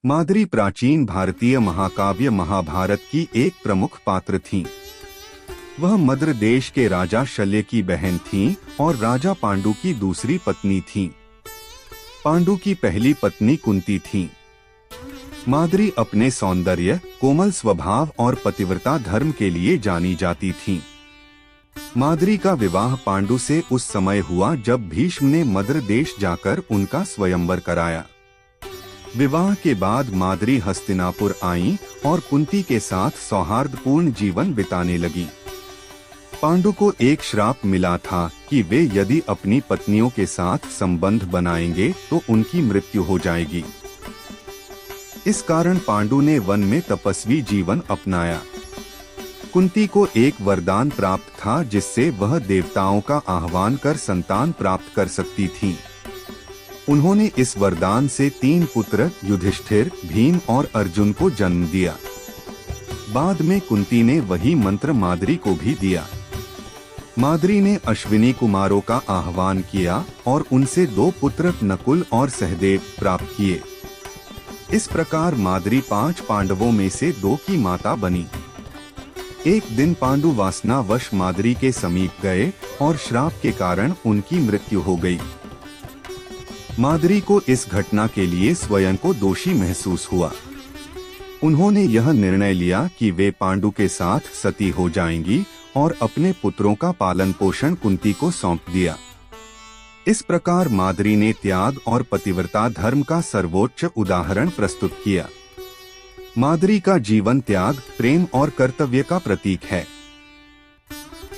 माद्री प्राचीन भारतीय महाकाव्य महाभारत की एक प्रमुख पात्र थीं। वह मद्र देश के राजा शल्य की बहन थीं और राजा पांडु की दूसरी पत्नी थीं। पांडु की पहली पत्नी कुंती थीं। माद्री अपने सौंदर्य, कोमल स्वभाव और पतिव्रता धर्म के लिए जानी जाती थीं। माद्री का विवाह पांडु से उस समय हुआ जब भीष्म ने मद्र देश जाकर उनका स्वयंवर कराया। विवाह के बाद माद्री हस्तिनापुर आईं और कुंती के साथ सौहार्दपूर्ण जीवन बिताने लगी। पांडु को एक श्राप मिला था कि वे यदि अपनी पत्नियों के साथ संबंध बनाएंगे तो उनकी मृत्यु हो जाएगी। इस कारण पांडु ने वन में तपस्वी जीवन अपनाया। कुंती को एक वरदान प्राप्त था जिससे वह देवताओं का आह्वान कर संतान प्राप्त कर सकती थीं। उन्होंने इस वरदान से 3 पुत्र युधिष्ठिर, भीम और अर्जुन को जन्म दिया। बाद में कुंती ने वही मंत्र माद्री को भी दिया। माद्री ने अश्विनी कुमारों का आह्वान किया और उनसे 2 पुत्र नकुल और सहदेव प्राप्त किए। इस प्रकार माद्री 5 पांडवों में से 2 की माता बनी। एक दिन पांडु वासनावश माद्री के समीप गए और श्राप के कारण उनकी मृत्यु हो गई। माद्री को इस घटना के लिए स्वयं को दोषी महसूस हुआ। उन्होंने यह निर्णय लिया कि वे पांडु के साथ सती हो जाएंगी और अपने पुत्रों का पालन पोषण कुंती को सौंप दिया। इस प्रकार माद्री ने त्याग और पतिव्रता धर्म का सर्वोच्च उदाहरण प्रस्तुत किया। माद्री का जीवन त्याग, प्रेम और कर्तव्य का प्रतीक है।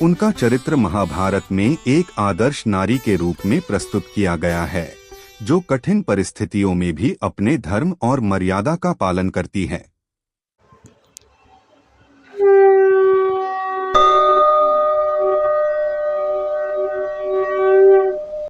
उनका चरित्र महाभारत में एक आदर्श नारी के रूप में प्रस्तुत किया गया है, जो कठिन परिस्थितियों में भी अपने धर्म और मर्यादा का पालन करती है।